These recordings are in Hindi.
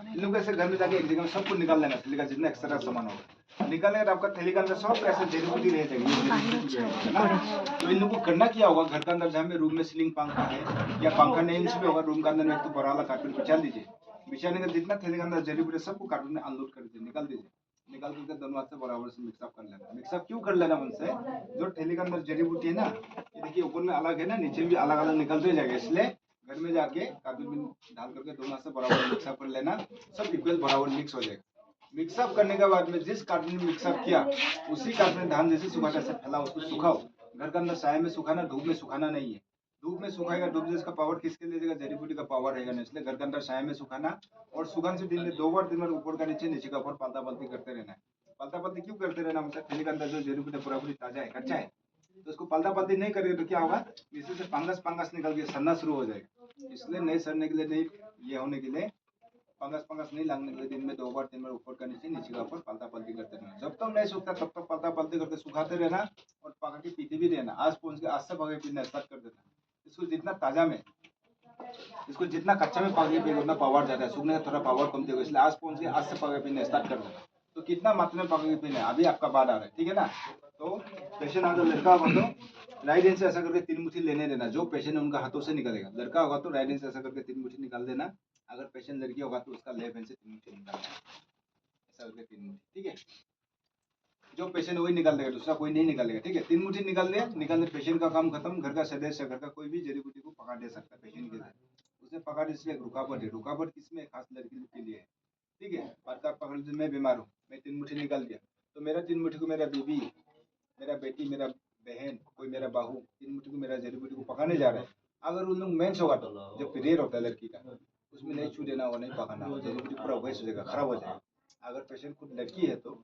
इन लोग ऐसे घर में जाके एक जगह में सबको निकाल लेना, थैली का जितना एक्स्ट्रा सामान होगा निकालने का आपका थैली के अंदर सब ऐसे जड़ी बूटी रह जाएगी। तो इन लोग को करना क्या होगा, घर के अंदर जहाँ में रूम में सीलिंग पंखा है या पंखा नहीं भी होगा, रूम के अंदर में एक तो बड़ा वाला कार्टून बिछा दीजिए। बिछाने का जितना थैली के अंदर जड़ी बूटी सबको कार्टून में अनलोड कर दीजिए, निकाल दीजिए। निकाल करके दोनों हाथ से बराबर से मिक्सअप कर लेना। मिक्सअप क्यों कर लेना उनसे, जो थैली के अंदर जड़ी बूटी है ना, ये देखिए ऊपर में अलग है ना, नीचे भी अलग अलग निकलते जाएगा, इसलिए घर में जाके कार्टून में डाल करके दोनों हाथ से बराबर मिक्सअप कर लेना, सब इक्वल बराबर मिक्स हो जाएगा। मिक्सअप करने के बाद में जिस कार्टून में मिक्सअप किया उसी कार्टून में धान जैसे सुखाने से फैला उसको सुखाओ। घर के अंदर साया में सुखाना, धूप में सुखाना नहीं है। धूप में सुखाएगा, धूप जिसका पावर किसके लिए देगा, जड़ी बूटी का पावर रहेगा ना, इसलिए घर के अंदर साया में सुखाना। और सुखाने से दिन में 2 बार 3 बार ऊपर का नीचे, नीचे का ऊपर पालता पालती करते रहना है। पालता पालती क्यों करते रहना, मतलब थैली के अंदर जो जड़ी बूटी पूरा पूरी ताजा है, कच्चा है, तो उसको पालता पालती नहीं करेगा तो क्या होगा, इसी से फंगस निकल के सड़ना शुरू हो जाएगा। इसलिए नहीं सड़ने के लिए, नहीं ये होने के लिए, फंगस नहीं लगने के लिए दिन में 2 बार 3 बार ऊपर का नीचे, नीचे का ऊपर पालता पालती करते रहना। जब तक नहीं सूखता तब तक पालता पालती करके सुखाते रहना और पका के पीते भी रहना। आज पहुंच के आज से पका के पीना स्टार्ट कर देना। इसको जितना ताजा में, इसको जितना कच्चा में पका के पिएगा उतना पावर ज्यादा है, सूखने का थोड़ा पावर कम होगा, इसलिए आज पहुंच के आज से पका के पीना स्टार्ट कर देना। तो कितना मात्रा में पका के पीना है अभी आपका बात आ रहा है, ठीक है ना। तो पेशेंट अगर लड़का होगा तो राइट हैंड से ऐसा करके 3 मुट्ठी लेने देना, जो पेशेंट है उनका हाथों से निकलेगा। लड़का होगा तो राइट हैंड से ऐसा करके 3 मुट्ठी निकाल देना, अगर पेशेंट लड़की होगा तो उसका लेफ्ट हैंड से 3 मुट्ठी निकालना, ऐसा करके 3 मुट्ठी, ठीक है। जो पेशेंट वही निकाल देगा, दूसरा कोई नहीं निकालेगा, ठीक है। 3 मुट्ठी निकाल दिया, निकालने पेशेंट का काम खत्म। घर का सदस्य, घर का कोई भी जड़ी बूटी को पका दे सकता है पेशेंट के लिए। उसने पका दे, इसलिए रुकावट है, रुकावट किसमें, खास लड़की लोग के लिए है, ठीक है। बात का पकड़ लीजिए, मैं बीमार हूँ, मैं 3 मुट्ठी निकाल दिया, तो मेरा 3 मुट्ठी को मेरा बीबी, मेरा बेटी, मेरा बहन, कोई मेरा बहू 3 मुट्ठी को मेरा जड़ी बूटी को पकाने जा रहा है। अगर उन लोग मेंस होगा तो जब पीरियड होता है लड़की का, उसमें नहीं छू देना होगा, नहीं पकाना होगा, जड़ी बूटी पूरा वेस्ट हो जाएगा, खराब हो जाएगा। अगर पेशेंट खुद लड़की है तो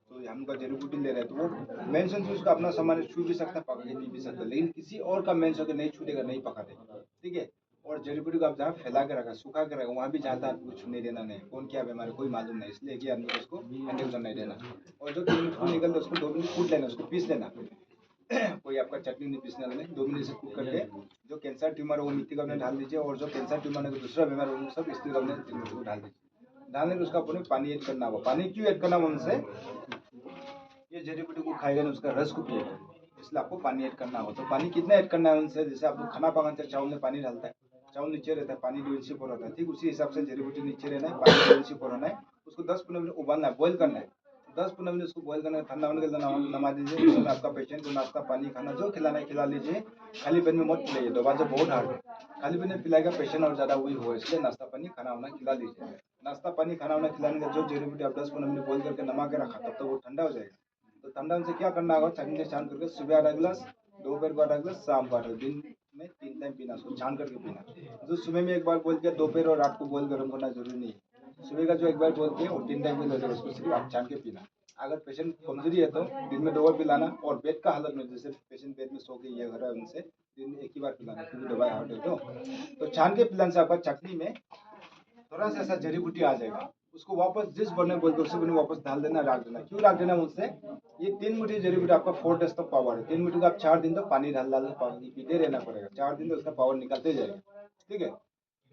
हम का जड़ी बूटी ले रहे हैं तो वो मेंशन से उसका अपना सामान छू भी सकता है, पका के पी भी सकता है, लेकिन किसी और का मेंस होकर नहीं छूटेगा, नहीं पका देगा, ठीक है। और जड़ी बूटी को आप जहाँ फैला के रखा, सुखा के रखा, वहाँ भी जाता आदमी को छूने देना नहीं, कौन क्या बीमारी कोई मालूम नहीं, इसलिए कि आदमी को उसको हैंडल करने देना। और जो 3 मिनट निकलता उसको 2 मिनट कूट लेना, उसको पीस लेना। कोई आपका चटनी नहीं पीसने वाला नहीं, 2 मिनट से कूट करके जो कैंसर ट्यूमर है वो मिट्टी का में डाल दीजिए, और जो कैंसर ट्यूमर है दूसरा बीमार वो सब स्टील का में 3 मिनट को डाल दीजिए। डालने के उसका पूरे पानी ऐड करना होगा। पानी क्यों ऐड करना उनसे, ये जड़ी बूटी को खाएगा ना उसका रस को पिएगा, इसलिए आपको पानी ऐड करना होगा। तो पानी कितना ऐड करना है उनसे, जैसे आप लोग खाना पकाते हैं, चावल में पानी डालता है, चावल नीचे रहता है, पानी 2 इंची ऊपर होता है, ठीक उसी हिसाब से जड़ी बूटी नीचे रहना है, पानी 2 इंची ऊपर होना है। उसको 10-15 मिनट उबालना है, बॉइल करना है। 10-15 मिनट उसको बॉइल करना है, ठंडा होने के लिए नमा दीजिए। उसमें आपका पेशेंट को नाश्ता पानी खाना जो खिलाना है खिला लीजिए, खाली पेट में मत पिलाइए, दवा जो बहुत हार्ड है, खाली पेट में पिलाएगा पेशेंट और ज्यादा वीक होगा, इसलिए नाश्ता पानी खाना वाना खिला लीजिए। नाश्ता पानी खाना वाना खिलाने का जो जड़ी बूटी आप 10-15 मिनट बॉइल करके नमा के रखा, तब तो वो ठंडा हो जाएगा। तो ठंडा से क्या करना होगा, छान के छान करके सुबह आधा गिलास, दोपहर को आधा गिलास, शाम को आधा, दिन में 3 टाइम पीना, उसको छान करके पीना। जो सुबह में एक बार बोल के, दोपहर और रात को बॉइल गर्म करना जरूरी नहीं है। सुबह का जो एक बार बोल के और 3 टाइम बोल देगा, उसको सिर्फ आप छान के पीना। अगर पेशेंट कमजोरी है तो दिन में 2 बार पिलाना, और बेड का हालत में जैसे पेशेंट बेड में सो के ये हो रहा है उनसे दिन में 1 ही बार पिलाना, क्योंकि दवाई हार्ड है तो छान के पिलाने से आपका चटनी में थोड़ा सा ऐसा जड़ी बूटी आ जाएगा, उसको वापस जिस बने बोलते उसी बने वापस डाल देना, रख देना। क्यों रख देना मुझसे, ये 3 मुट्ठी जड़ी बूटी आपका 4 डेज तक पावर है। 3 मुट्ठी का आप 4 दिन तक पानी डाल पानी पीते रहना पड़ेगा, 4 दिन तक उसका पावर निकलते जाएगा, ठीक है।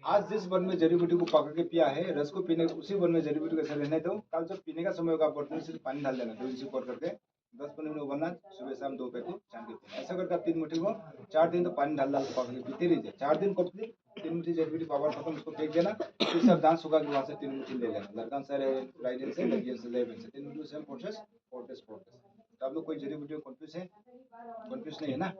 आज जिस वन में जड़ी बूटी को पका के पिया है, रस को पीने उसी वन में जड़ी बूटी को ऐसे रहने दो। कल जब पीने का समय होगा बर्तन से पानी डाल देना, 2 इंची पर करके 10-15 मिनट उबालना, सुबह शाम दोपहर को छान के पीना। ऐसा करके 3 मुट्ठी को 4 दिन तो पानी डाल पका के पीते रहिए, 4 दिन कंप्लीट। 3 मुट्ठी जड़ी बूटी पावर खत्म, उसको फेंक देना, फिर सब दांत सुखा के वहाँ से 3 मुट्ठी ले लेना। लड़का से राइट हैंड से, लड़की से लेफ्ट हैंड से 3 मुट्ठी सेम प्रोसेस, 4 डेज 4 डेज। तो आप लोग कोई जड़ी बूटी कंफ्यूज है, कंफ्यूज नहीं है ना।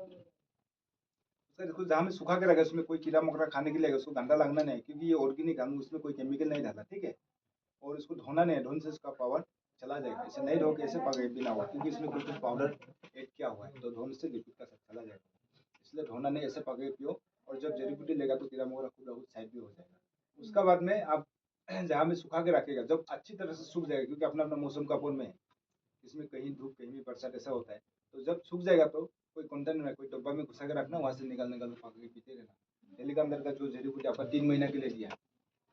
उसको जहाँ में सुखा के रखा, उसमें कोई कीड़ा मकोड़ा खाने के लिए उसको गंदा लगना नहीं, क्योंकि ये ऑर्गेनिक है, उसमें कोई केमिकल नहीं डाला, ठीक है। और इसको धोना नहीं है, धोने से इसका पावर चला जाएगा। इसे नहीं धो के ऐसे पका पीना होगा, क्योंकि इसमें कुछ पाउडर ऐड किया हुआ है, तो धोने से लिक्विड का सब चला जाएगा, इसलिए धोना नहीं, ऐसे पका पियो। और जब जड़ी बूटी लेगा तो कीड़ा मकोड़ा खुद साइड भी हो जाएगा। उसका बाद में आप जहाँ में सुखा के रखेगा, जब अच्छी तरह से सूख जाएगा, क्योंकि अपना अपना मौसम का अपन में है, इसमें कहीं धूप कहीं भी बरसात ऐसा होता है, तो जब सूख जाएगा तो कोई कंटेनर में कोई डब्बा में घुसा के रखना, वहाँ से निकाल निकाल पका के पीते रहना। थैली के अंदर का जो जड़ी बूटी आपका 3 महीना के लिए दिया,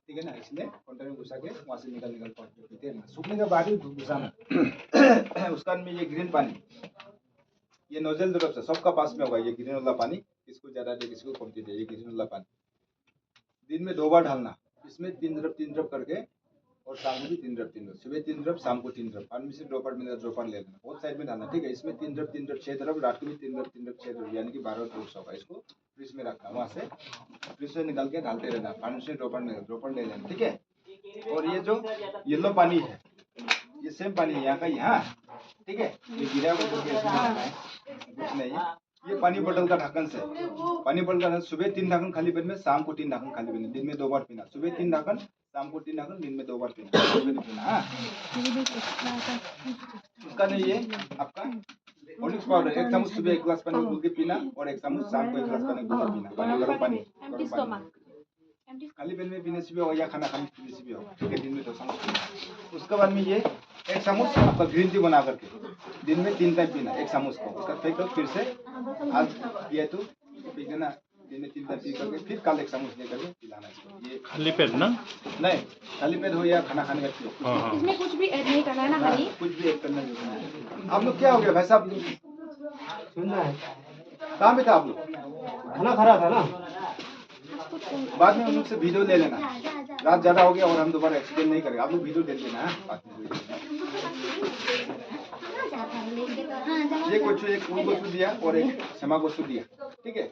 ठीक है ना, इसलिए कंटेनर में घुसा के वहाँ से निकाल पका के पीते रहना। सूखने के बाद ही घुसाना। उसका में ये ग्रीन पानी, ये नोजल तरफ से सबका पास में होगा, ये ग्रीन वाला पानी, किसको ज्यादा दे किसको कम दे, ये ग्रीन वाला पानी दिन में 2 बार ढालना। इसमें 3 ड्रॉप करके और शाम को भी 3 ड्रॉप, सुबह 3 ड्रॉप, शाम को 3 ड्रॉप, पानी में से ड्रॉपर में ड्रॉपर ले लेना, बहुत साइड में डालना, ठीक है। इसमें 3 ड्रॉप 6 ड्रॉप, रात को भी 3 ड्रॉप 6 ड्रॉप, यानी कि 12 ड्रॉप्स होगा। इसको फ्रिज में रखना, वहाँ से फ्रिज से निकाल के डालते रहना, पानी से ड्रॉपर ले लेना, ठीक है। और ये जो येलो पानी है, ये सेम पानी है यहाँ का, यहाँ, ठीक है। ये गिरा हुआ कुछ नहीं है। ये पानी बोतल का ढक्कन से, पानी बोतल का सुबह 3 ढक्कन खाली पेट में, शाम को 3 ढक्कन खाली पेट में, दिन में 2 बार पीना। सुबह 3 ढक्कन, शाम को 3 ढक्कन, दिन में 2 बार पीना। उसका नहीं है आपका हॉर्लिक्स पाउडर, 1 चम्मच सुबह 1 गिलास पानी घोल के पीना, और 1 चम्मच शाम को 1 गिलास पानी घोल के पीना। पानी गर्म पानी खाली पेट में पीने से भी होगा या खाना खाने पीने से भी होगा, ठीक है। दिन में 2 चम्मच। उसके बाद में ये 1 चम्मच आपका ग्रीन टी बना करके दिन में 3 टाइम पीना, 1 चम्मच को। उसका फेंक दो, फिर से आज पिए तो पी देना, दिन में 3 टाइम पी करके फिर कल 1 चम्मच लेकर के पिलाना इसको। ये खाली पेट ना? नहीं, खाली पेट हो या खाना खाने का पियो, इसमें कुछ भी ऐड नहीं करना है ना हनी? कुछ भी एक करना जरूरी है। आप लोग क्या हो गया भाई साहब, सुनना है, कहाँ पे था आप लोग? खाना खा रहा था ना। बाद में उन लोग से वीडियो ले लेना, रात ज्यादा हो गया और हम दोबारा एक्सीडेंट नहीं करेंगे। आप लोग वीडियो ले लेना है बाद में। ये कुछ एक फूल गोश्त दिया और एक क्षमा गोश्त दिया, ठीक है।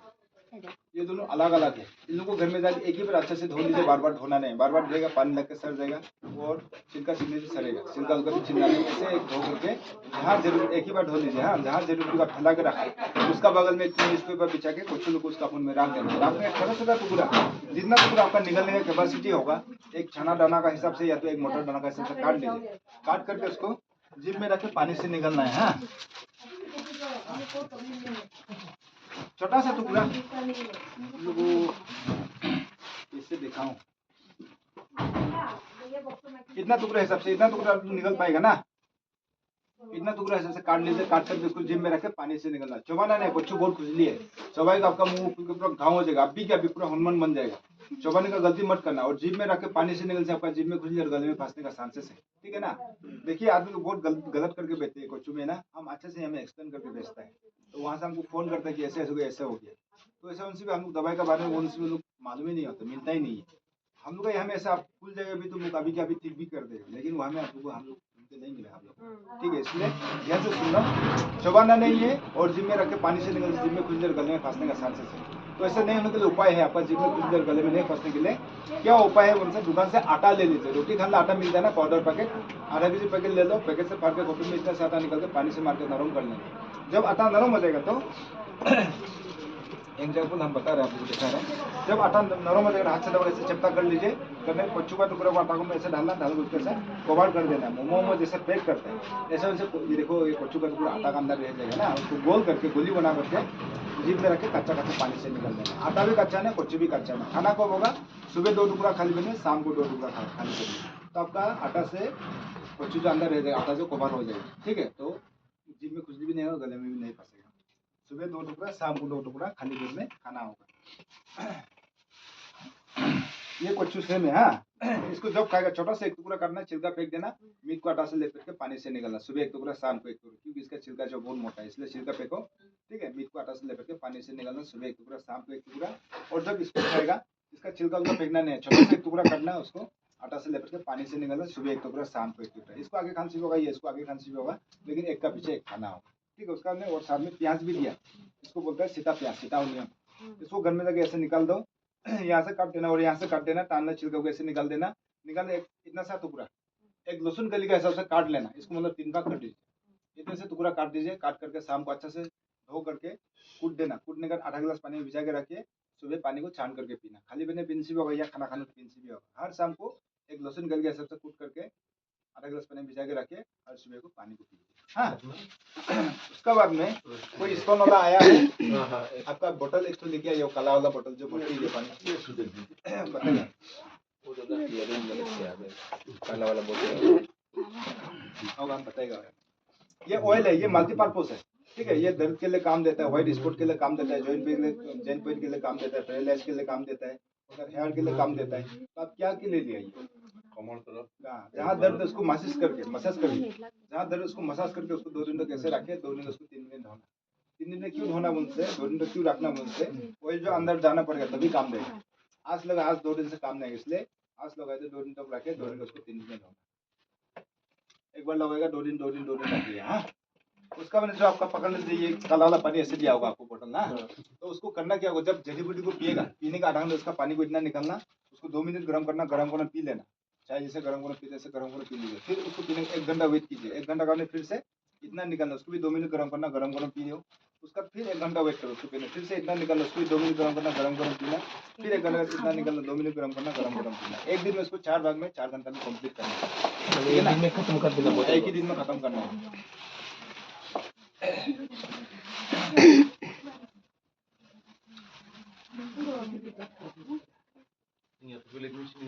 ये दोनों अलग अलग है। इन लोगों को घर में जाके एक ही बार अच्छे से धो लीजिए, बार बार धोना नहीं, बार बार धोएगा पानी लग के सड़ जाएगा और छिलका छिलने से सड़ेगा, छिलका उलका भी छिलना नहीं। ऐसे धो करके जहाँ जरूर एक ही बार धो लीजिए, हाँ, जहाँ जरूर का फैला के रखा, उसका बगल में न्यूज़पेपर बिछा के कुछ लोग उसका फोन में रख देना। आपने छोटा छोटा टुकड़ा, जितना टुकड़ा आपका निकलने का कैपेसिटी होगा, एक छना दाना का हिसाब से या तो एक मोटर दाना का हिसाब से काट लीजिए। काट करके उसको जिप में रख के पानी से निकलना है, हाँ। छोटा सा टुकड़ा इससे दिखाऊं, इतना टुकड़ा हिसाब से, इतना टुकड़ा निकल पाएगा ना, इतना टुकड़ा हिसाब से काट लीजिए। काट करके उसको जिम में रख के पानी से निकलना। चबाना नहीं, बच्चों बहुत खुजली है, चबाएगा आपका मुंह पूरा घाव हो जाएगा, अभी क्या अभी पूरा हनुमान बन जाएगा। चबाने का गलती मत करना, और जिम में रख के पानी से निकल से आपका जिम में खुजली और गले में फंसने का चांसेस है, ठीक है ना। देखिए आदमी लोग बहुत गलत करके बेचते हैं कोचू में ना, हम अच्छे से हमें एक्सप्लेन करके बेचता है, तो वहाँ से हमको फोन करता है कि ऐसे ऐसे हो गया, ऐसे हो गया। तो ऐसे उनसे भी हम लोग दवाई के बारे में उनसे लोग मालूम ही नहीं होता, मिलता ही नहीं है। हम लोग यहाँ में ऐसा खुल जाएगा भी तो लोग अभी क्या अभी ठीक भी कर देगा, लेकिन वहाँ में आप लोग हम लोग नहीं मिला आप लोग, ठीक है। इसलिए ध्यान से सुनना, चबाना नहीं है, और जिम में रख के पानी से निकल जिम में खुजली और गले में फंसने का चांसेस है। तो ऐसा नहीं होने के लिए उपाय है आपका, जिम में खुजली और गले में नहीं फंसने के लिए क्या उपाय है, उनसे दुकान से आटा ले लीजिए। रोटी खाने आटा मिलता है ना, पाउडर पैकेट, आधा केजी पैकेट ले लो, पैकेट से फाड़ के कॉपी में इतना सा आटा निकल के पानी से मार के नरम कर लेंगे। जब आटा नरम हो जाएगा तो एग्जाम्पल हम बता रहे हैं, आपको दिखा रहे हैं। जब आटा नरम हो जाएगा, हाथ से दबा ऐसे चपटा कर लीजिए, करने कच्चू का टुकड़ा आटा को ऐसे डालना, डाल के उसके साथ कवर कर देना। मोमो जैसे पैक करते हैं ऐसे वैसे, ये देखो ये कच्चू का टुकड़ा आटा का अंदर रह जाएगा ना, उसको गोल करके गोली बना करके जीप में रख के कच्चा कच्चा पानी से निकल देना। आटा भी कच्चा नहीं, कच्चू भी कच्चा नहीं। खाना कब होगा? सुबह 2 टुकड़ा खाली बने, शाम को 2 टुकड़ा खाली बने, तो आपका आटा से कच्चू जो अंदर रह जाएगा, आटा जो कवर हो जाएगा, ठीक है। तो जीप में खुजली भी नहीं होगा, गले में भी नहीं फंसेगा। सुबह 2 टुकड़ा, शाम को 2 टुकड़ा खाली पेट में खाना होगा। ये कच्चू सेम है, हाँ। इसको जब खाएगा छोटा सा 1 टुकड़ा करना, छिलका फेंक देना, मीट को आटा से लेकर के पानी से निकलना। सुबह 1 टुकड़ा, शाम को 1 टुकड़ा, क्योंकि इसका छिलका जो बहुत मोटा है इसलिए छिलका फेंको, ठीक है। मीट को आटा से लेकर के पानी से निकलना, सुबह 1 टुकड़ा, शाम को 1 टुकड़ा। और जब इसको खाएगा, इसका छिलका उसका फेंकना नहीं है, छोटा सा 1 टुकड़ा करना है, उसको आटा से लेकर के पानी से निकलना, सुबह 1 टुकड़ा, शाम को 1 टुकड़ा। इसको आगे खांसी होगा, ये इसको आगे खांसी होगा, लेकिन एक का पीछे एक खाना होगा, ठीक है। उसका हमने और साथ में प्याज भी दिया, इसको बोलता है सीता प्याज, सीता ओनियन। इसको घर में जाके ऐसे निकाल दो, यहाँ से काट देना और यहाँ से काट देना, टालना छिलका को ऐसे निकाल देना। निकाल इतना सा टुकड़ा, एक लहसुन कली का हिसाब से काट लेना, इसको मतलब 3 भाग कर दीजिए। इतने से टुकड़ा काट दीजिए। काट करके शाम को अच्छा से धो करके कूट देना। कूटने का आधा गिलास पानी में भिजा के रखिए, सुबह पानी को छान करके पीना। खाली पेट में पीने से भी होगा या खाना खाने पीने से भी होगा। हर शाम को एक लहसुन कली के हिसाब से कूट करके आधा गिलास पानी में भिजा के रखिए, हर सुबह को पानी को पीजिए, हाँ। उसके बाद में कोई स्टोन वाला आया है आपका, बोतल एक तो लेके आइए, काला वाला बोतल जो भर्ती है पानी, बताइए काला वाला बोतल होगा, हम बताएगा। ये ऑयल है, ये मल्टीपर्पज है, ठीक है। ये दर्द के लिए काम देता है, व्हाइट स्पॉट के लिए काम देता है, जॉइंट पेन के लिए काम देता है, पैरालाइज के लिए काम देता है, और हेयर के लिए काम देता है। तो आप क्या के लिए ले आइए, कमर तरफ जहाँ दर्द है उसको मसाज करके जहाँ दर्द उसको मसाज करके उसको 2 दिन तक कैसे रखे, 2 दिन उसको 3 दिन धोना। 3 दिन में क्यों धोना मुझसे, 2 दिन तक क्यों रखना मुझसे, ऑयल जो अंदर जाना पड़ेगा तभी काम देगा। आज लगा आज 2 दिन से काम नहीं, इसलिए आज लगाए तो 2 दिन तक रखे, 2 दिन उसको 3 दिन में धोना। एक बार लगाएगा 2 दिन रखिए। हाँ, उसका मैंने जो आपका पकड़ लीजिए, ये काला वाला पानी ऐसे दिया होगा आपको बोतल ना, तो उसको करना क्या होगा, जब जड़ी बूटी को पिएगा, पीने का आधा घंटा उसका पानी को इतना निकालना, उसको 2 मिनट गर्म करना, गर्म करना पी लेना, चाहे जैसे गर्म करना पीते, ऐसे गर्म करना पी लीजिए। फिर उसको पीने 1 घंटा वेट कीजिए, 1 घंटा बाद फिर से इतना निकालना, उसको भी 2 मिनट गर्म करना, गर्म करना पी लो, उसका फिर 1 घंटा वेट करो, उसको पीने फिर से इतना निकालना, उसको भी 2 मिनट गर्म करना, गर्म करना पीना, फिर 1 घंटा इतना निकालना, 2 मिनट गर्म करना, गर्म करना पीना। एक दिन में इसको 4 भाग में 4 घंटा में कंप्लीट करना है, ठीक है ना, खत्म कर देना, एक ही दिन में खत्म करना है।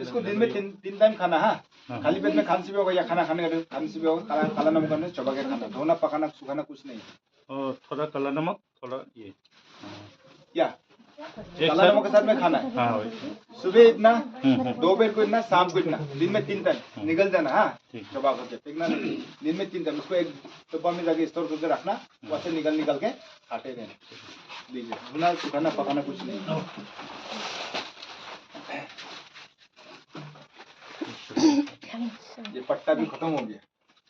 इसको दिन में 3 टाइम खाना है। खाली पेट में खांसी भी होगा या खाना खाने का खांसी भी होगा, काला नमक करने चबा के खाना, धोना पकाना सुखाना कुछ नहीं है। और थोड़ा काला नमक, थोड़ा ये क्या एक काला नमक के साथ में खाना है। हाँ वही। सुबह इतना, दोपहर को इतना, शाम को इतना, दिन में 3 टाइम निकल जाना। हाँ, ठीक। चबा करके फेंकना नहीं, दिन में 3 टाइम उसको एक डब्बा में जाके स्टोर करके रखना, वहाँ से निकल के खाते रहना। लीजिए, धोना सुखाना पकाना कुछ नहीं। ये पट्टा भी खत्म हो गया,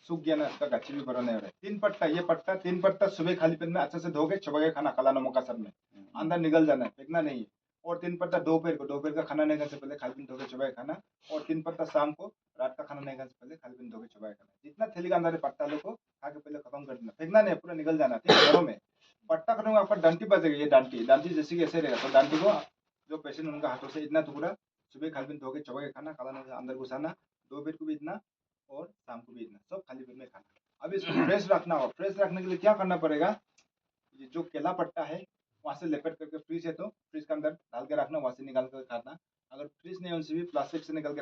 सूख गया ना, इसका गच्ची भी भरा नहीं हो रहा है। 3 पट्टा, ये पट्टा 3 पट्टा सुबह खाली पेट में अच्छे से धो के चबा के खाना, काला नमक का सब में अंदर निकल जाना है, फेंकना नहीं है। और 3 पत्ता दोपहर का खाना नहीं खाने से पहले खाली पेट धो के चबा के खाना, और 3 पत्ता शाम को रात का खाना नहीं खाने से पहले खाली पेट धो के चबा के खाना। जितना थैली का अंदर है पट्टा लो को खा के पहले खत्म कर देना, फेंकना नहीं, पूरा निकल जाना। ठीक है, घरों में पट्टा खत्म, आपका डंटी बचेगी, ये डांटी जैसे कि ऐसे रहेगा, तो डांटी को जो पेशेंट उनका हाथों से इतना टुकड़ा सुबह खाली पेट धो के चबा के खाना, काला नमक अंदर घुसाना, दोपहर को भी इतना और शाम को भी इतना, सब खाली पेट में खाना। अब इसको फ्रेश रखना होगा, फ्रेश रखने के लिए क्या करना पड़ेगा, ये जो केला पट्टा है वहाँ से लपेट करके, फ्रिज है तो फ्रिज के अंदर डाल के रखना, वहाँ से निकाल कर खाना। अगर फ्रिज नहीं है उनसे भी प्लास्टिक से निकाल के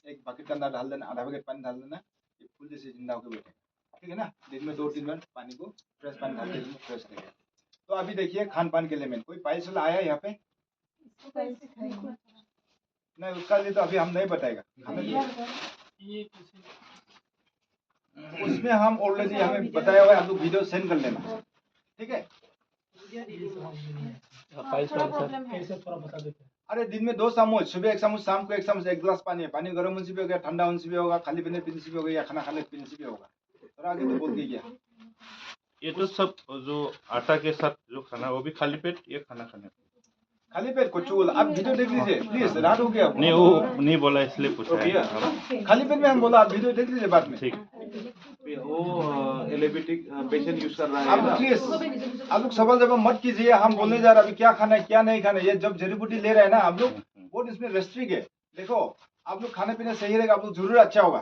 एक बकेट के अंदर डाल देना, आधा बकेट पानी डाल देना, ये फूल जैसे जिंदा होकर बैठेगा। ठीक है ना, दिन में 2-3 बार पानी को फ्रेश पानी डाल के फ्रेश रहेगा। तो अभी देखिए खान पान के लिए मैं कोई पाइस वाला आया यहाँ पे नहीं, उसका लिए तो अभी हम नहीं बताएगा, उसमें हम ऑलरेडी हमें बताया हुआ है, आप लोग वीडियो सेंड कर लेना। ठीक है, अरे दिन में 2 सामुच, सुबह 1 सामुच, शाम को 1 सामुच, 1 गिलास पानी है। पानी गर्म होने से भी होगा, ठंडा होने से भी होगा, खाली पीने से भी होगा, या खाना खाने पीने से भी होगा। थोड़ा आगे तो बोल के गया, ये तो सब जो आटा के साथ जो खाना, वो भी खाली पेट ये खाना खाने। खाली पेट कुछ बोला, आप वीडियो देख लीजिए प्लीज, रात हो गया। नहीं वो नहीं बोला इसलिए पूछा है। खाली पेट में हम बोला, आप वीडियो देख लीजिए बाद में। ठीक। वो एलिपेटिक पेशेंट यूज कर रहा है आप लोग प्लीज, आप लोग सवाल जवाब मत कीजिए, हम बोलने जा रहे हैं अभी क्या खाना है क्या नहीं खाना है। ये जब जड़ी बूटी ले रहे हैं ना आप लोग, बहुत इसमें रेस्ट्रिक्ट है। देखो आप लोग खाना पीना सही रहेगा, आप लोग जरूर अच्छा होगा।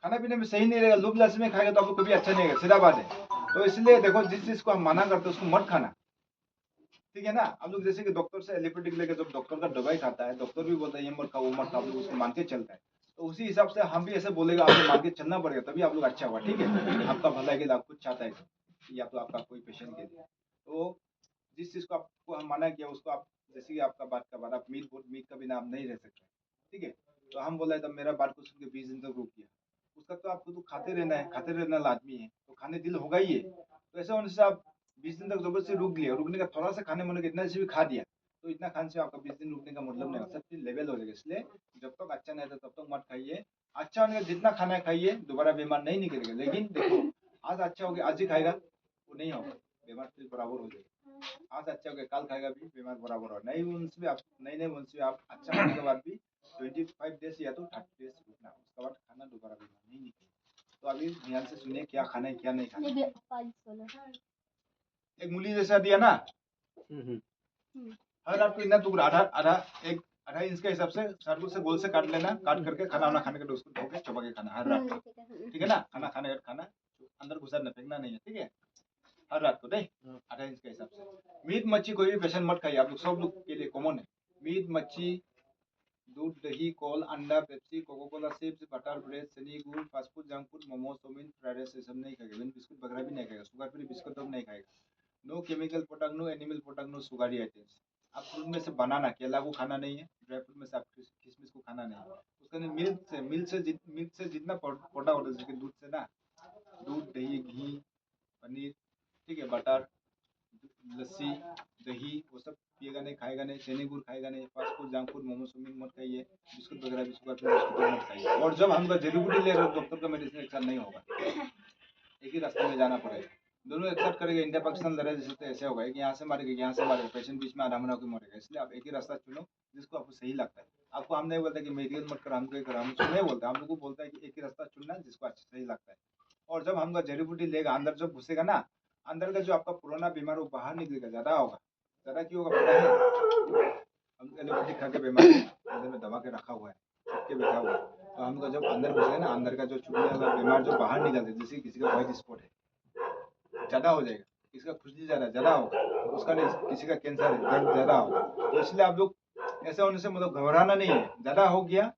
खाना पीने में सही नहीं रहेगा, लोभ लालच में खाएगा तो आप लोग कभी अच्छा नहीं रहेगा, सीधा बात है। तो इसलिए देखो, जिस चीज को हम मना करते हैं उसको मत खाना, ठीक है ना। आप लोग जैसे कि डॉक्टर से एलिपेटिक लेके जब डॉक्टर का दवाई खाता है, डॉक्टर भी बोलता है ये मत खाओ वो मत खाओ, आप लोग उसको मान के चलता है। तो उसी हिसाब से हम भी ऐसे बोलेगा, आप लोग मान के चलना पड़ेगा, तभी आप लोग अच्छा होगा। ठीक है, आपका भला के लिए आप कुछ चाहता है या तो आपका कोई पेशेंट के लिए, तो जिस चीज को आपको हम मना किया उसको आप, जैसे कि आपका बात का बाद आप मीट का बिना आप नहीं रह सकते, ठीक है। तो हम बोला तब मेरा बात को सुन के 20 दिन तक रोक दिया, उसका तो आपको तो खाते रहना लाजमी है, तो खाने दिल होगा ही है। तो ऐसे होने से आप 20 दिन तक जबरदस्ती रुक लिया, रुकने का थोड़ा सा खाने मन इतना से भी खा दिया, तो इतना खाने से आपका 20 दिन रुकने का मतलब नहीं होता, सब चीज लेवल हो जाएगा। इसलिए जब तक अच्छा नहीं आता तब तक मत खाइए, अच्छा होने का जितना खाना है खाइए, दोबारा बीमार नहीं निकलेगा। लेकिन देखो आज अच्छा हो गया, आज ही खाएगा वो नहीं होगा, बीमार फिर बराबर हो जाएगा। आज अच्छा हो गया कल खाएगा भी बीमार बराबर होगा। नहीं उनसे भी आप आप अच्छा होने के बाद भी 25 डेज या तो 30 डेज रुकना, उसके बाद खाना दोबारा बीमार नहीं निकलेगा। तो अभी ध्यान से सुनिए क्या खाना है क्या नहीं खाना। एक मूली जैसा दिया ना, हर आपको इतना टुकड़ा आधा इंच के हिसाब से सर्कुल से गोल से काट लेना, काट करके खाना खाने के उसको धो के चबा के खाना हर रात को, ठीक है ना। खाना खाने का खाना अंदर घुसा फेंकना नहीं है, ठीक है, हर रात को नहीं, आधा इंच के हिसाब से। मीट मच्छी कोई भी पेशेंट मत खाइए, आप लोग सब लोग के लिए कॉमन है। मीट मच्छी, दूध दही कॉल अंडा Pepsi Coca Cola chips butter bread सनी गुड़ fast food junk food momo chowmein fried rice ये सब नहीं खाएगा। इवन बिस्कुट वगैरह भी नहीं खाएगा, शुगर फ्री बिस्कुट तो नहीं खाएगा। No chemical product, no animal product, no sugary items. आप फ्रूट में से बनाना केला को खाना नहीं है, ड्राई फ्रूट में से आप किशमिश को खाना नहीं है। उसके अंदर मिल्क से जितना प्रोडक्ट होता है, जैसे दूध से ना, दूध दही घी पनीर, ठीक है, बटर लस्सी दही वो सब पिएगा नहीं, खाएगा नहीं, चने गुड़ खाएगा नहीं, fast food, junk food, momo chowmein मत खाइए, बिस्कुट वगैरह भी शुगर फ्री बिस्कुट मत खाइए। और जब हम जड़ी बूटी ले रहे हो डॉक्टर का मेडिसिन एक साथ नहीं होगा, एक ही रास्ते में जाना पड़ेगा। दोनों एक साथ करेंगे, इंडिया पाकिस्तान लड़ाई जैसे तो ऐसे होगा कि यहाँ से मारेगा, यहाँ से मारेगा, पेशेंट बीच में आराम होकर मरेगा। इसलिए आप एक ही रास्ता चुनो जिसको आपको सही लगता है। आपको हम नहीं बोलते कि मेडिकल मत करो, हमको करो, हम नहीं बोलते, हम लोग को बोलता है कि एक ही रास्ता चुनना जिसको अच्छा सही लगता है। और जब हम जड़ी बूटी लेगा, अंदर जब घुसेगा ना, अंदर का जो आपका पुराना बीमार वो बाहर निकलेगा, ज्यादा होगा। ज्यादा क्यों होगा पता है? हम एलोपैथिक खा के बीमार अंदर में दबा के रखा हुआ है, छुप के बैठा हुआ है। तो हमको जब अंदर घुसेगा ना, अंदर का जो छुपने वाला बीमार जो बाहर निकलता है, जैसे किसी का व्हाइट स्पॉट है ज्यादा हो जाएगा, किसी का खुजली ज्यादा होगा, उसका नहीं, किसी का कैंसर है दर्द ज्यादा होगा। तो इसलिए आप लोग ऐसा होने से मतलब घबराना नहीं है। ज्यादा हो गया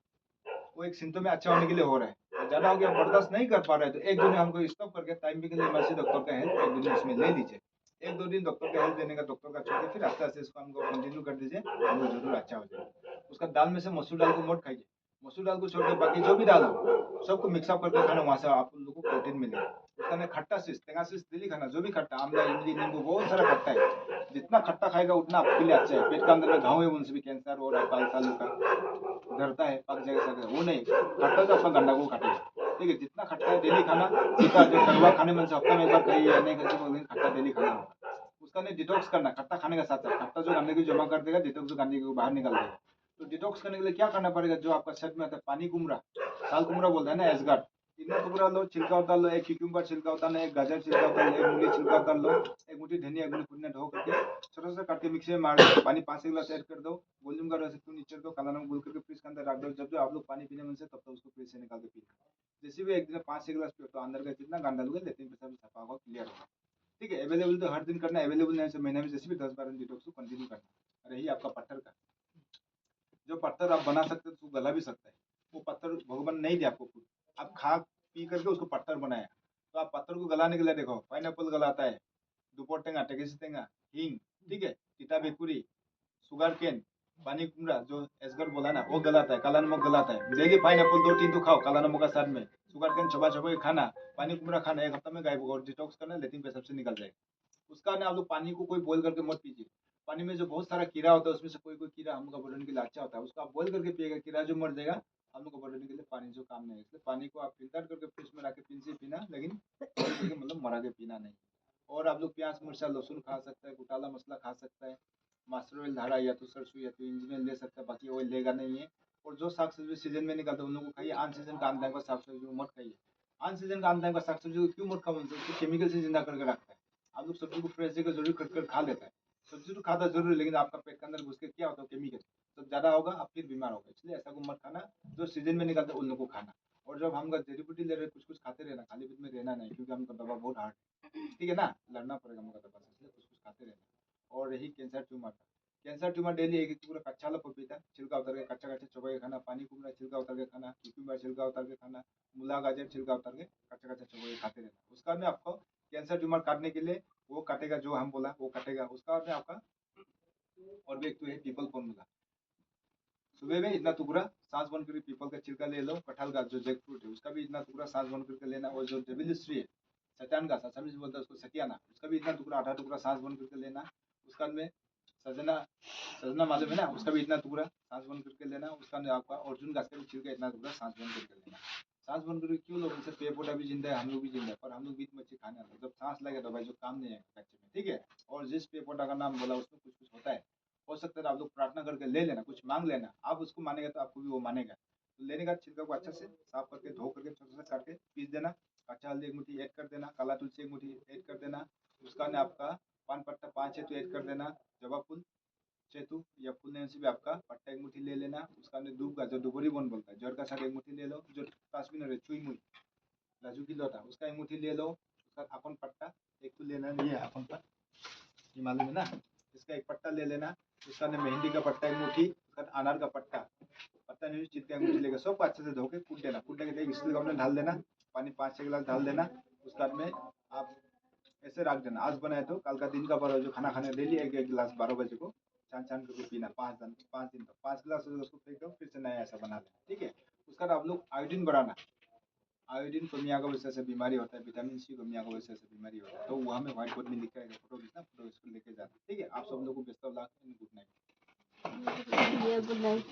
वो एक सिम्टम में अच्छा होने के लिए हो रहा है, और ज्यादा हो गया बर्दाश्त नहीं कर पा रहा है, तो एक दिन हमको स्टॉप करके टाइम के लिए इमरजेंसी डॉक्टर का हेल्प एक दिन उसमें ले लीजिए। एक दो दिन डॉक्टर का हेल्प देने का, डॉक्टर का छोड़िए, फिर आस्ते आस्ते इसको हमको कंटिन्यू कर दीजिए, वो जरूर अच्छा हो जाएगा। उसका दाल में से मसूर दाल को मत खाइए, मसूर दाल को छोड़ के बाकी जो भी दाल हो सबको मिक्सअप करके खाना, वहां से आप लोगों को प्रोटीन मिलेगा। उसका में खट्टा शीश, टेंगा शीश डेली खाना, जो भी खट्टा, आमला, इमली, नींबू, बहुत सारा खट्टा है। जितना खट्टा खाएगा उतना आपके लिए अच्छा है। पेट के अंदर में घाव है, उनसे भी कैंसर हो रहा है, पाल सालों का डरता है, पक जाएगा सर, वो नहीं, खट्टा तो अपना गंडा को काटेगा। ठीक है, जितना खट्टा है डेली खाना। तीखा जो कड़वा खाने में से हफ्ता में एक बार खाइए या नहीं खाइए, खट्टा डेली खाना होगा। उसका नहीं डिटॉक्स करना, खट्टा खाने के साथ साथ खट्टा जो गंदगी जमा कर देगा, डिटॉक्स जो गंदगी को बाहर निकाल देगा। तो डिटॉक्स करने के लिए क्या करना पड़ेगा, जो आपका शरीर में आता है, पानी कुमड़ा, साल कुमड़ा बोलता है ना, एसगार्ड, इतना टुकड़ा लो, छिलका उतार लो, एक क्यूकम्बर छिलका उतारना, एक गाजर छिलका उतार लो, एक मूली छिलका उतार लो, एक मुट्ठी धनिया, एक मुट्ठी पुदीना धो करके छोटा सा काट के मिक्सी में मार दो, पानी 5 गिलास ऐड कर दो, वॉल्यूम का रेसिपी नीचे दो, काला नमक घोल करके फ्रिज के अंदर रख दो। जब आप लोग पानी पीने मन से तब तक उसको फ्रिज से निकाल के पी, जैसे भी एक दिन 5-6 गिलास पियो तो अंदर का जितना गंदा लोगे लेकिन पेशाब सफा होगा, क्लियर होगा। ठीक है, अवेलेबल तो हर दिन करना, अवेलेबल नहीं है महीने में जैसे भी 10-12 दिन डिटॉक्स को कंटिन्यू करना। रही आपका पत्थर का, जो पत्थर आप बना सकते हो तो गला भी सकता है, वो पत्थर भगवान नहीं दिया आपको खुद, आप खा पी करके उसको पत्थर बनाया। तो आप पत्थर को गलाने के लिए देखो, पाइनएप्पल गलाता है, दुपोट टेंगा, टेगेसी टेंगा, हींग, ठीक है, सीता बेकुरी, सुगर केन, पानी कुमड़ा जो एसगर बोला ना वो गलाता है, काला नमक गलाता है। डेली पाइनएप्पल 2-3 तो खाओ काला नमक का साथ में, सुगर केन चबा चबा के खाना, पानी कुमड़ा खाना, एक हफ्ता में गायब होगा और डिटॉक्स करना, लेकिन पेशाब से निकल जाएगा। उसका ना आप लोग पानी को कोई बॉइल करके मत पीजिए। पानी में जो बहुत सारा कीड़ा होता है उसमें से कोई कोई कीड़ा हम लोग का बॉडी के लिए अच्छा होता है, उसको आप बॉइल करके पिएगा, कीड़ा जो मर जाएगा, हम लोग का बॉडी के लिए पानी जो काम नहीं है। इसलिए पानी को आप फिल्टर करके फ्रिज में रख के पीन से पीना, लेकिन बॉइल करके मतलब मरा के पीना नहीं। और आप लोग प्याज मिर्चा लहसुन खा सकते हैं, कुटाला मसला खा सकता है, मास्टर ऑयल धारा या तो सरसों या तो इंजन ऑयल ले सकता है, बाकी ऑयल लेगा नहीं है। और जो साग सब्जी सीजन में निकलता है उन लोगों को खाइए, अन सीजन का अन टाइम का साग सब्जी को मत खाइए। अन सीजन का अन टाइम का साग सब्जी को क्यों मत खाओ, उसको केमिकल से जिंदा करके रखता है। आप लोग सब्जी को फ्रेश जगह जरूर कट कर खा लेता है, सब्जी तो खाता जरूर है, लेकिन आपका पेट के अंदर घुस के क्या होता है केमिकल, तो ज्यादा होगा आप फिर बीमार होगा। इसलिए ऐसा को मत खाना, जो सीजन में निकलता है उन लोगों को खाना। और जब हम जड़ी बूटी ले रहे कुछ कुछ खाते रहना, खाली पेट में रहना नहीं, क्योंकि हमका दवा बहुत हार्ड है, ठीक है ना, लड़ना पड़ेगा हमका दवा से, इसलिए कुछ कुछ खाते रहना। और रही कैंसर ट्यूमर का, कैंसर ट्यूमर डेली एक एक पूरा कच्चा लो पपीता, छिलका उतार के कच्चा कच्चा चबा के खाना, पानी कुमड़ा छिलका उतार के खाना, क्यूकम्बर छिलका उतार के खाना, मूला गाजर छिलका उतार के कच्चा कच्चा चबा के खाते रहना। उसका में आपको कैंसर ट्यूमर काटने के लिए वो काटेगा, जो हम बोला वो काटेगा। उसका में आपका और भी एक तो है पीपल फॉर्मूला, सुबह में इतना टुकड़ा सांस बंद करके पीपल का छिलका ले लो, कटहल का जो जैक फ्रूट है उसका भी इतना टुकड़ा सांस बंद करके लेना, और जो डेविल ट्री है शैतान का असमी बोलता है उसको सकियाना, उसका भी इतना टुकड़ा 8 टुकड़ा सांस बंद करके लेना। उसका में सजना, सजना मालूम है ना, उसका भी इतना टुकड़ा सांस बंद करके लेना। उसका में आपका अर्जुन घास का भी छिलका इतना टुकड़ा सांस बंद करके लेना। सांस बंद करके क्यों लोग, उनसे पेड़ पौधा भी जिंदा है, हम लोग भी जिंदा है, पर हम लोग बीच मच्छी खाने आते हैं, जब सांस लगे तो भाई जो काम नहीं है कच्चे में, ठीक है। और जिस पेड़ पौधा का नाम बोला उसमें कुछ कुछ होता है, हो सकता है आप लोग प्रार्थना करके ले लेना, कुछ मांग लेना, आप उसको मानेगा तो आपको भी वो मानेगा। तो लेने का छिलका को अच्छा से साफ करके धो करके छोटा सा काट के पीस देना, कच्चा हल्दी 1 मुट्ठी ऐड कर देना, काला तुलसी 1 मुट्ठी ऐड कर देना। उसका ने आपका पान पत्ता 5 है तो ऐड कर देना, जवा फूल चेतु या फूल लेने से भी आपका पत्ता 1 मुट्ठी ले लेना। उसका ने दूब का जो दुबरी बन बोलता है, जड़ का साग 1 मुट्ठी ले लो, जो काश्मीर में चुई मुई लाजू की लोटा उसका 1 मुट्ठी ले लो। उसका अपन पत्ता 1 फूल लेना, ये अपन पत्ता ये मालूम है ना, इसका 1 पत्ता ले लेना। उसका ने मेहंदी का पत्ता 1 मुट्ठी, उसका अनार का पत्ता नहीं चित्ते 1 मुट्ठी लेकर सबको अच्छे से धो के कूट देना, कूटने के स्टील कप में डाल देना, पानी 5-6 गिलास डाल देना। उसका में आप ऐसे रख देना, आज बनाए तो कल का दिन का बड़ा जो खाना खाने डेली 1-1 गिलास 12 बजे को छान छान करके पीना, 5 दिन तक 5 गिलास उसको फेंक दो, फिर से नया ऐसा बना लेना, ठीक है। उसका आप लोग आयोडीन बढ़ाना, आयोडीन कमिया की वजह से बीमारी होता है, विटामिन सी कमिया की वजह से बीमारी होता है, तो वहाँ में व्हाइट बोर्ड में लिखा है, फोटो खींचना, फोटो इसको लेके जाना। ठीक है, आप सब लोगों को best of luck and good night. Good night.